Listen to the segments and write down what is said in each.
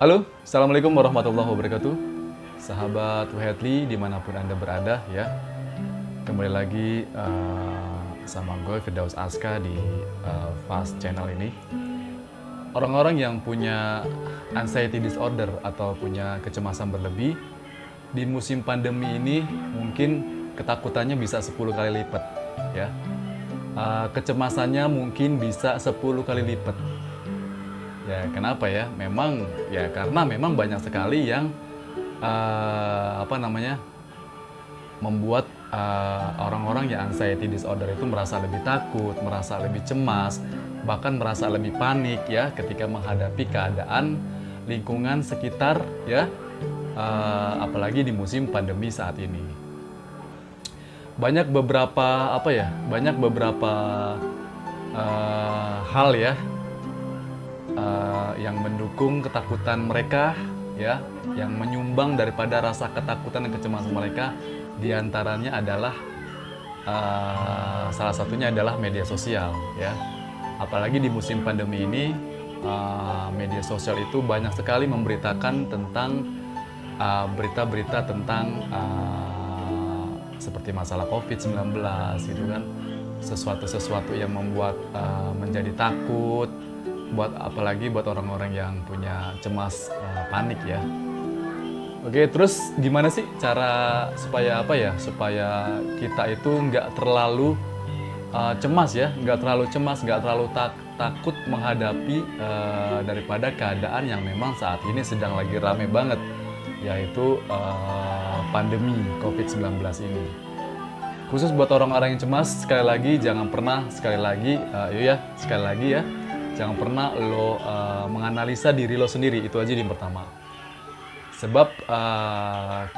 Halo, Assalamualaikum warahmatullahi wabarakatuh. Sahabat Whetly dimanapun Anda berada ya. Kembali lagi sama gue Firdaus Aska di Fast Channel ini. Orang-orang yang punya anxiety disorder atau punya kecemasan berlebih di musim pandemi ini mungkin ketakutannya bisa 10 kali lipat ya. Kecemasannya mungkin bisa 10 kali lipat. Ya, kenapa ya? Karena memang banyak sekali yang membuat orang-orang yang anxiety disorder itu merasa lebih takut, merasa lebih cemas, bahkan merasa lebih panik ya ketika menghadapi keadaan lingkungan sekitar ya, apalagi di musim pandemi saat ini. Banyak beberapa hal ya yang mendukung ketakutan mereka ya, yang menyumbang daripada rasa ketakutan dan kecemasan mereka. Diantaranya adalah salah satunya adalah media sosial ya. Apalagi di musim pandemi ini media sosial itu banyak sekali memberitakan tentang berita-berita tentang seperti masalah COVID-19 gitu kan, sesuatu yang membuat menjadi takut, apalagi buat orang-orang yang punya cemas, panik ya. Oke, terus gimana sih cara supaya kita itu nggak terlalu cemas ya, nggak terlalu takut menghadapi daripada keadaan yang memang saat ini sedang lagi rame banget, yaitu pandemi COVID-19 ini. Khusus buat orang-orang yang cemas, sekali lagi jangan pernah jangan pernah lo menganalisa diri lo sendiri, itu aja yang pertama. Sebab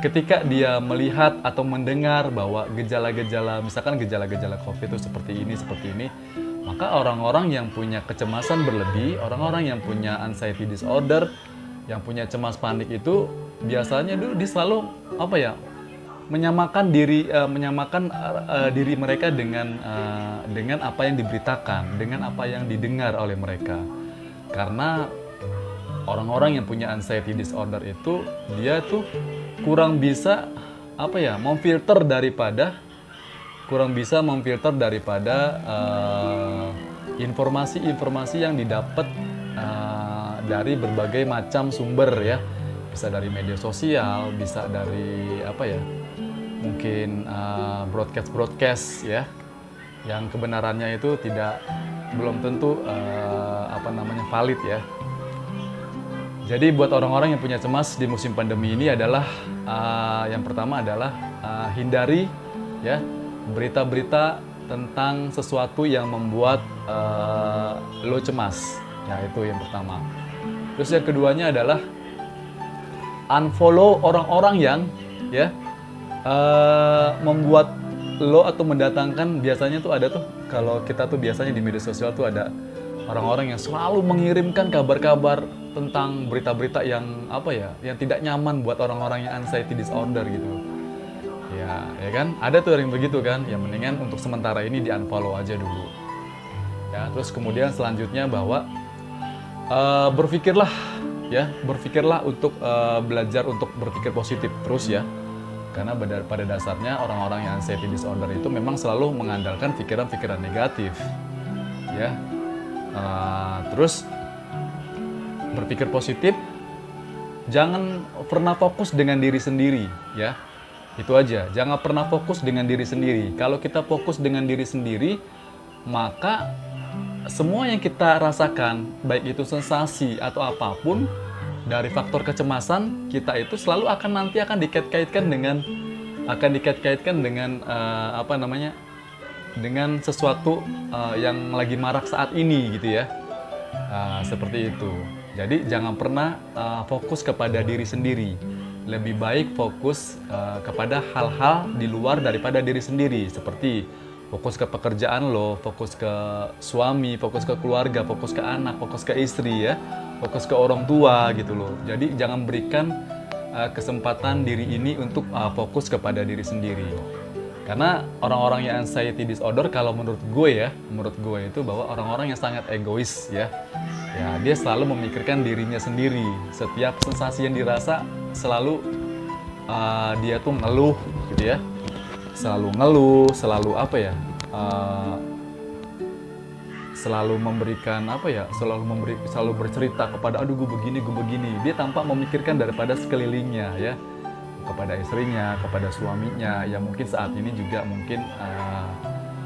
ketika dia melihat atau mendengar bahwa misalkan gejala-gejala COVID itu seperti ini, maka orang-orang yang punya kecemasan berlebih, orang-orang yang punya anxiety disorder, yang punya cemas panik itu biasanya dia selalu menyamakan diri mereka dengan apa yang diberitakan, dengan apa yang didengar oleh mereka. Karena orang-orang yang punya anxiety disorder itu dia tuh kurang bisa memfilter daripada informasi-informasi yang didapat dari berbagai macam sumber ya. Bisa dari media sosial, bisa dari mungkin broadcast ya, yang kebenarannya itu belum tentu valid ya. Jadi buat orang-orang yang punya cemas di musim pandemi ini adalah yang pertama adalah hindari ya berita-berita tentang sesuatu yang membuat lo cemas. Ya, itu yang pertama. Terus yang keduanya adalah unfollow orang-orang yang ya membuat lo atau mendatangkan, biasanya tuh ada tuh, kalau kita tuh biasanya di media sosial tuh ada orang-orang yang selalu mengirimkan kabar-kabar tentang berita-berita yang yang tidak nyaman buat orang-orang yang anxiety disorder gitu. Ya kan? Ada tuh yang begitu kan, yang mendingan untuk sementara ini di-unfollow aja dulu. Ya, terus kemudian selanjutnya bahwa berpikirlah untuk belajar untuk berpikir positif terus ya. Karena pada dasarnya orang-orang yang anxiety disorder itu memang selalu mengandalkan pikiran-pikiran negatif. Ya. Terus berpikir positif, jangan pernah fokus dengan diri sendiri ya. Itu aja, jangan pernah fokus dengan diri sendiri. Kalau kita fokus dengan diri sendiri, maka semua yang kita rasakan, baik itu sensasi atau apapun dari faktor kecemasan kita, itu selalu akan dikait-kaitkan dengan dengan sesuatu yang lagi marak saat ini gitu ya. Seperti itu. Jadi jangan pernah fokus kepada diri sendiri. Lebih baik fokus kepada hal-hal di luar daripada diri sendiri, seperti fokus ke pekerjaan lo, fokus ke suami, fokus ke keluarga, fokus ke anak, fokus ke istri ya, fokus ke orang tua gitu loh. Jadi jangan berikan kesempatan diri ini untuk fokus kepada diri sendiri. Karena orang-orang yang anxiety disorder, kalau menurut gue itu bahwa orang-orang yang sangat egois ya. Ya, dia selalu memikirkan dirinya sendiri. Setiap sensasi yang dirasa selalu dia tuh ngeluh gitu ya. Selalu ngeluh, selalu apa ya? Selalu memberikan apa ya? Selalu bercerita kepada aduh gue begini. Dia tanpa memikirkan daripada sekelilingnya ya. Kepada istrinya, kepada suaminya, ya mungkin saat ini juga mungkin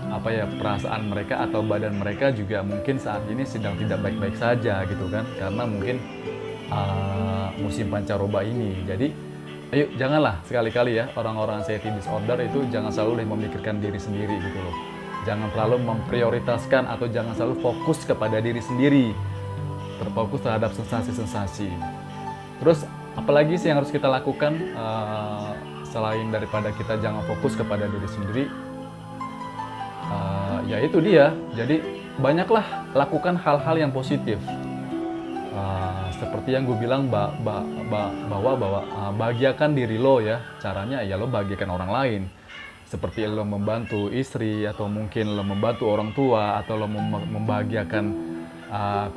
apa ya, perasaan mereka atau badan mereka juga mungkin saat ini sedang tidak baik-baik saja gitu kan, karena mungkin musim pancaroba ini. Jadi ayo janganlah sekali-kali ya orang-orang anxiety disorder itu jangan selalu memikirkan diri sendiri gitu loh. Jangan terlalu memprioritaskan atau jangan selalu fokus kepada diri sendiri, terfokus terhadap sensasi-sensasi. Terus apalagi sih yang harus kita lakukan selain daripada kita jangan fokus kepada diri sendiri? Ya itu dia, jadi banyaklah lakukan hal-hal yang positif. Seperti yang gue bilang bahwa bahagiakan diri lo ya. Caranya ya lo bahagiakan orang lain. Seperti lo membantu istri, atau mungkin lo membantu orang tua, atau lo membahagiakan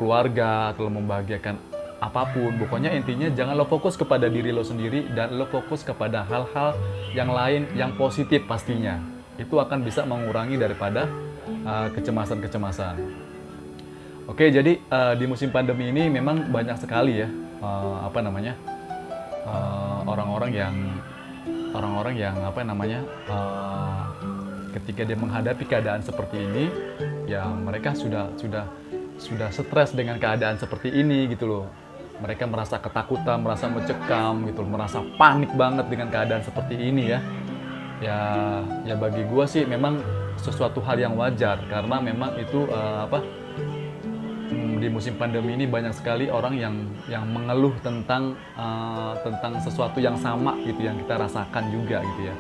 keluarga, atau lo membahagiakan apapun. Pokoknya intinya jangan lo fokus kepada diri lo sendiri, dan lo fokus kepada hal-hal yang lain yang positif pastinya. Itu akan bisa mengurangi daripada kecemasan-kecemasan. Oke, jadi di musim pandemi ini memang banyak sekali ya orang-orang yang ketika dia menghadapi keadaan seperti ini, ya mereka sudah stres dengan keadaan seperti ini gitu loh. Mereka merasa ketakutan, merasa mencekam gitu, merasa panik banget dengan keadaan seperti ini ya. Ya bagi gue sih memang sesuatu hal yang wajar, karena memang itu di musim pandemi ini banyak sekali orang yang mengeluh tentang sesuatu yang sama gitu yang kita rasakan juga gitu ya.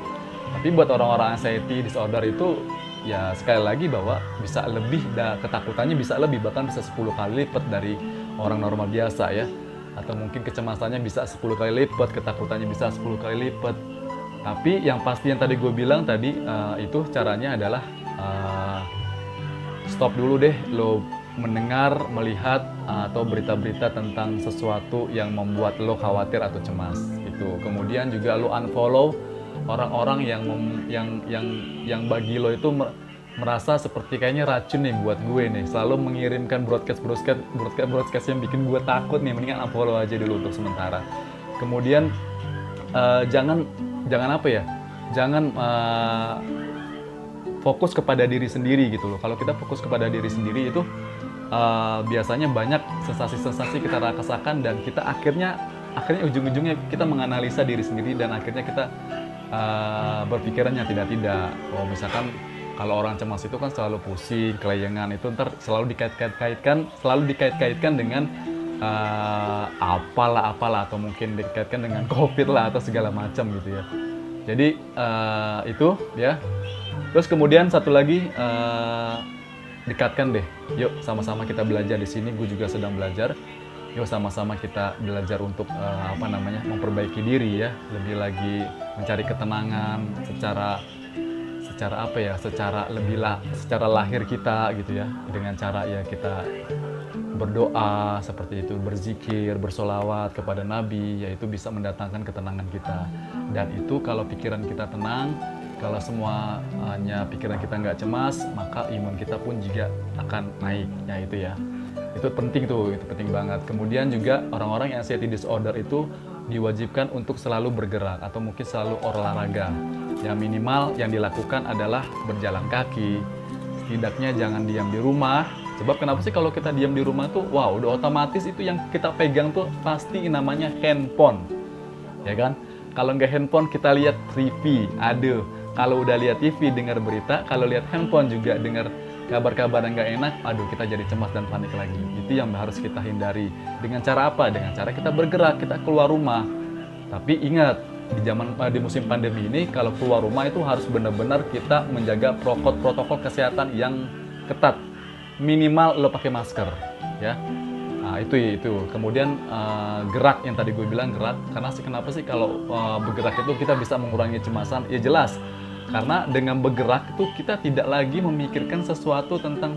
Tapi buat orang-orang anxiety disorder itu ya sekali lagi bahwa bisa lebih, ketakutannya bisa lebih, bahkan bisa 10 kali lipat dari orang normal biasa ya. Atau mungkin kecemasannya bisa 10 kali lipat, ketakutannya bisa 10 kali lipat. Tapi yang pasti yang tadi gue bilang tadi, itu caranya adalah stop dulu deh lo mendengar, melihat atau berita-berita tentang sesuatu yang membuat lo khawatir atau cemas itu. Kemudian juga lo unfollow orang-orang yang bagi lo itu merasa seperti kayaknya racun nih buat gue nih, selalu mengirimkan broadcast yang bikin gue takut nih. Mendingan unfollow aja dulu untuk sementara. Kemudian jangan fokus kepada diri sendiri gitu loh. Kalau kita fokus kepada diri sendiri itu biasanya banyak sensasi-sensasi kita rasakan, dan kita akhirnya ujung-ujungnya kita menganalisa diri sendiri, dan akhirnya kita berpikirannya tidak. Oh, misalkan kalau orang cemas itu kan selalu pusing, kelayangan, itu ntar selalu dikait-kaitkan dengan apalah, atau mungkin dikaitkan dengan COVID lah atau segala macam gitu ya. Jadi itu ya. Terus kemudian satu lagi, dekatkan deh. Yuk sama-sama kita belajar di sini. Gue juga sedang belajar. Yuk sama-sama kita belajar untuk memperbaiki diri ya. Lebih lagi mencari ketenangan secara lahir kita gitu ya. Dengan cara ya kita berdoa seperti itu, berzikir, bersolawat kepada Nabi, yaitu bisa mendatangkan ketenangan kita. Dan itu kalau pikiran kita tenang, kalau semuanya pikiran kita nggak cemas, maka imun kita pun juga akan naik. Ya itu ya, itu penting tuh, itu penting banget. Kemudian juga orang-orang yang anxiety disorder itu diwajibkan untuk selalu bergerak atau mungkin selalu olahraga. Yang minimal yang dilakukan adalah berjalan kaki. Setidaknya jangan diam di rumah. Sebab kenapa sih kalau kita diam di rumah tuh, wow, udah otomatis itu yang kita pegang tuh pasti namanya handphone, ya kan? Kalau nggak handphone kita lihat TV, aduh. Kalau udah lihat TV, dengar berita, kalau lihat handphone juga dengar kabar-kabar yang nggak enak, aduh kita jadi cemas dan panik lagi. Itu yang harus kita hindari. Dengan cara apa? Dengan cara kita bergerak, kita keluar rumah. Tapi ingat, di musim pandemi ini kalau keluar rumah itu harus benar-benar kita menjaga protokol kesehatan yang ketat. Minimal lo pakai masker, ya. Nah, itu. Kemudian gerak, yang tadi gue bilang gerak. Karena kenapa sih kalau bergerak itu kita bisa mengurangi kecemasan? Ya jelas. Karena dengan bergerak itu kita tidak lagi memikirkan sesuatu tentang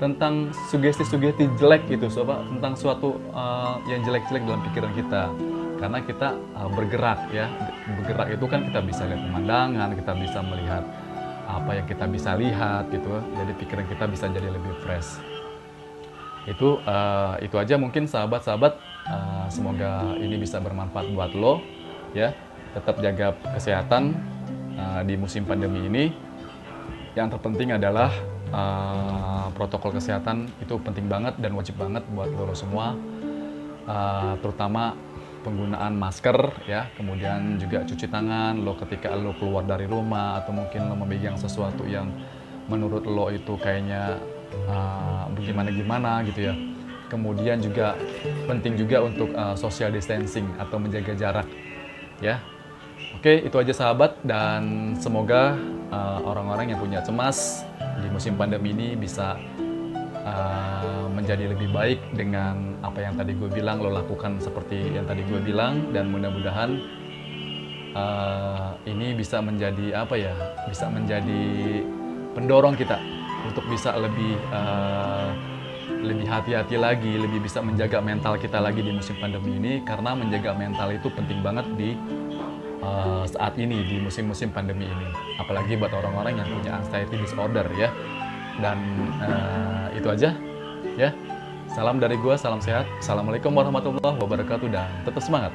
tentang sugesti-sugesti jelek gitu, tentang suatu yang jelek-jelek dalam pikiran kita. Karena kita bergerak ya, bergerak itu kan kita bisa lihat pemandangan, kita bisa melihat apa yang kita bisa lihat gitu, jadi pikiran kita bisa jadi lebih fresh. Itu aja mungkin sahabat-sahabat, semoga ini bisa bermanfaat buat lo ya. Tetap jaga kesehatan di musim pandemi ini. Yang terpenting adalah protokol kesehatan itu penting banget dan wajib banget buat lo semua, terutama penggunaan masker ya, kemudian juga cuci tangan lo ketika lo keluar dari rumah, atau mungkin lo memegang sesuatu yang menurut lo itu kayaknya gimana gitu ya. Kemudian juga penting juga untuk social distancing atau menjaga jarak ya. Oke, itu aja sahabat, dan semoga orang-orang yang punya cemas di musim pandemi ini bisa menjadi lebih baik dengan apa yang tadi gue bilang. Lo lakukan seperti yang tadi gue bilang, dan mudah-mudahan ini bisa menjadi bisa menjadi pendorong kita untuk bisa lebih hati-hati lagi, lebih bisa menjaga mental kita lagi di musim pandemi ini, karena menjaga mental itu penting banget di saat ini, di musim-musim pandemi ini, apalagi buat orang-orang yang punya anxiety disorder ya. Dan itu aja ya. Salam dari gua, salam sehat. Assalamualaikum warahmatullahi wabarakatuh, dan tetap semangat.